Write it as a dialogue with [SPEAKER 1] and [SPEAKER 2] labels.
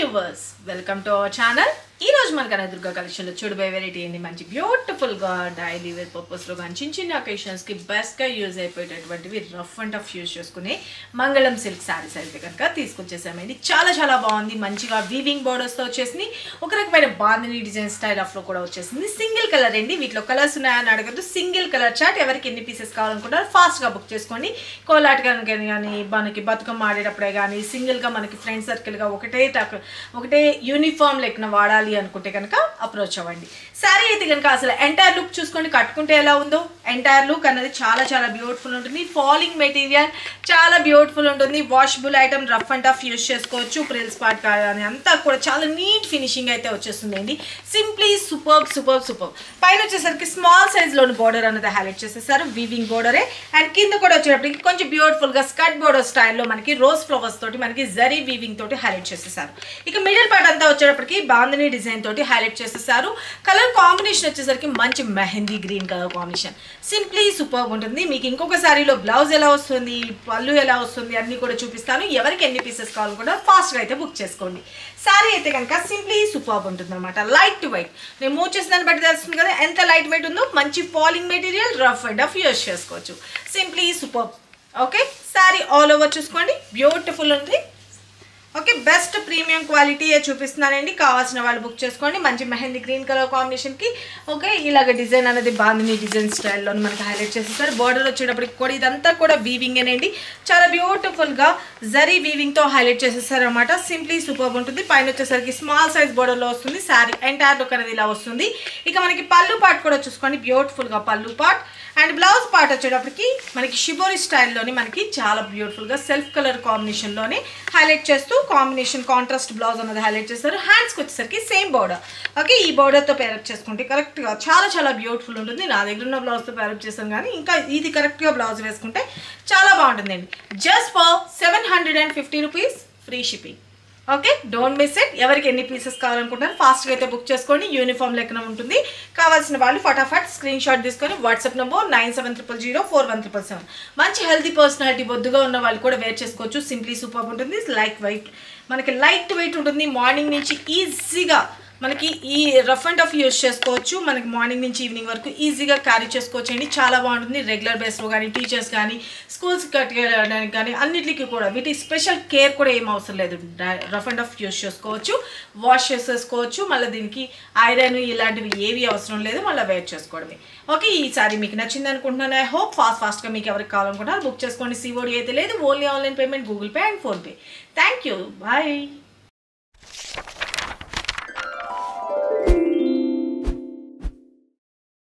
[SPEAKER 1] Viewers welcome to our channel. ఈ రోజు మన కనదుర్గ కలెక్షన్ లో చూడబోయే వెరైటీ ఏంది, మంచి బ్యూటిఫుల్ గా డైలీ వేర్ పర్పస్ లో కానీ చిన్న చిన్న అకేషన్స్ కి బెస్ట్ గా యూజ్ అయిపోయేటటువంటివి రఫ్ అండ్ టఫ్ యూజ్ చేసుకునే మంగళం సిల్క్ సారీస్ అయితే కనుక తీసుకొచ్చేసామండి. చాలా చాలా బాగుంది. మంచిగా వీవింగ్ బోర్డర్స్ తో వచ్చేసింది. ఒక రకమైన బాందిని డిజైన్ స్టైల్ ఆఫ్ లో కూడా వచ్చేసింది. సింగిల్ కలర్ అండి. వీటిలో కలర్స్ ఉన్నాయని అడగద్దు. Single colour chart. ఎవరికి ఎన్ని పీసెస్ కావాలనుకుంటారో ఫాస్ట్ గా బుక్ చేసుకోండి. కోలాట్ కానీ మనకి బతుకమ్మ ఆడేటప్పుడే కానీ సింగిల్ గా మనకి ఫ్రెండ్ సర్కిల్ గా ఒకటే యూనిఫామ్ లెక్కన వాడాలి అనుకుంటే కనుక అప్రోచ్ అవ్వండి. శారీ అయితే కనుక అసలు ఎంటైర్ లుక్ చూసుకోండి. కట్టుకుంటే ఎలా ఉందో ఎంటైర్ లుక్ అన్నది చాలా చాలా బ్యూటిఫుల్ ఉంటుంది. ఫాలింగ్ మెటీరియల్ చాలా బ్యూటిఫుల్ ఉంటుంది. Washable item, rough and tough use చేసుకోవచ్చు. ప్రిల్స్ పార్ట్ కానీ అంతా కూడా చాలా నీట్ ఫినిషింగ్ అయితే వచ్చేస్తుంది అండి. Simply super super super. పైన వచ్చేసరికి స్మాల్ సైజ్ లోని బోర్డర్ అనేది హైలైట్ చేసేసారు. వీవింగ్ బోర్డరే. అండ్ కింద కూడా వచ్చేటప్పటికి కొంచెం బ్యూటిఫుల్ గా స్కర్ట్ బోర్డర్ స్టైల్లో మనకి రోజ్ ఫ్లవర్స్ తోటి మనకి జరీ వీవింగ్ తోటి హైలైట్ చేసేసారు. ఇక మిడిల్ పార్ట్ అంతా వచ్చేటప్పటికి బాందిని డిజైన్ తోటి హైలైట్ చేసేసారు. కలర్ కాంబినేషన్ వచ్చేసరికి మంచి mehndi green colour combination. Simply super ఉంటుంది. మీకు ఇంకొక సారీలో బ్లౌజ్ ఎలా వస్తుంది, పళ్ళు ఎలా వస్తుంది అన్ని కూడా చూపిస్తాను. ఎవరికి ఎన్ని పీసెస్ కావాలి కూడా ఫాస్ట్గా అయితే బుక్ చేసుకోండి. సారీ అయితే కనుక సింప్లీ సూపర్ ఉంటుంది అనమాట. Light weight. నేను మూవ్ చేసిన దాన్ని బట్టి తెలుస్తుంది కదా ఎంత లైట్ వెయిట్ ఉందో. మంచి falling material, rough and tough use చేసుకోవచ్చు. Simply super. Okay, sari all over చూసుకోండి. బ్యూటిఫుల్ ఉంది. ఓకే, బెస్ట్ ప్రీమియం క్వాలిటీ చూపిస్తున్నానండి. కావాల్సిన వాళ్ళు బుక్ చేసుకోండి. మంచి మెహందీ గ్రీన్ కలర్ కాంబినేషన్కి ఓకే ఇలాగ డిజైన్ అనేది బాందిని డిజైన్ స్టైల్లో మనకి హైలైట్ చేసేస్తారు. బార్డర్ వచ్చేటప్పటికి కూడా ఇదంతా కూడా వీవింగ్ అనేండి. చాలా బ్యూటిఫుల్గా జరీ వీవింగ్తో హైలైట్ చేసేస్తారు అనమాట. సింప్లీ సూపర్ ఉంటుంది. పైన వచ్చేసరికి స్మాల్ సైజ్ బార్డర్లో వస్తుంది. శారీ ఎంటైర్ లుక్ అనేది ఇలా వస్తుంది. ఇక మనకి పళ్ళు పార్ట్ కూడా చూసుకోండి. బ్యూటిఫుల్గా పళ్ళు పార్ట్. అండ్ బ్లౌజ్ పార్ట్ వచ్చేటప్పటికి మనకి షిబోరి స్టైల్లోని మనకి చాలా బ్యూటిఫుల్గా సెల్ఫ్ కలర్ కాంబినేషన్లోనే హైలైట్ చేస్తూ కాంబినేషన్ కాంట్రాస్ట్ బ్లౌజ్ అనేది హైలైట్ చేస్తారు. హ్యాండ్స్కి వచ్చేసరికి సేమ్ బోర్డర్. ఓకే, ఈ బోర్డర్తో పేరప్ చేసుకుంటే కరెక్ట్గా చాలా చాలా బ్యూటిఫుల్ ఉంటుంది. నా దగ్గర ఉన్న బ్లౌజ్తో పేరప్ చేస్తాను కానీ ఇంకా ఇది కరెక్ట్గా బ్లౌజ్ వేసుకుంటే చాలా బాగుంటుందండి. Just for 750 rupees free shipping. Okay, don't miss it. ఎవరికి ఎన్ని పీసెస్ కావాలనుకుంటారు ఫాస్ట్గా అయితే బుక్ చేసుకోండి. యూనిఫామ్ లెక్కన ఉంటుంది. కావాల్సిన వాళ్ళు ఫటాఫట్ స్క్రీన్ షాట్ తీసుకొని వాట్సాప్ నెంబర్ 9700041777. మంచి హెల్తీ పర్సనాలిటీ, బొద్దుగా ఉన్న వాళ్ళు కూడా వేర్ చేసుకోవచ్చు. సింప్లీ సూపర్ ఉంటుంది. మనకి లైట్ వెయిట్ ఉంటుంది. మార్నింగ్ నుంచి ఈజీగా మనకి ఈ రఫ్ అండ్ టఫ్ యూజ్ చేసుకోవచ్చు. మనకి మార్నింగ్ నుంచి ఈవినింగ్ వరకు ఈజీగా క్యారీ చేసుకోవచ్చు అండి. చాలా బాగుంటుంది. రెగ్యులర్ బేస్లో కానీ టీచర్స్ కానీ స్కూల్స్కి కట్టుకెళ్ళడానికి కానీ అన్నిటికీ కూడా వీటి స్పెషల్ కేర్ కూడా ఏం అవసరం లేదు. రఫ్ అండ్ టఫ్ యూజ్ చేసుకోవచ్చు. వాష్ చేసేసుకోవచ్చు. మళ్ళీ దీనికి ఐరన్ ఇలాంటివి ఏవి అవసరం లేదు. మళ్ళీ వేర్ చేసుకోవడమే. ఓకే, ఈ సారీ మీకు నచ్చింది అనుకుంటున్నాను. ఐ హోప్ ఫాస్ట్గా మీకు ఎవరికి కావాలనుకుంటున్నారు బుక్ చేసుకోండి. సిఓడి అయితే లేదు. Only online payment, Google Pay and PhonePe. Thank you. Bye.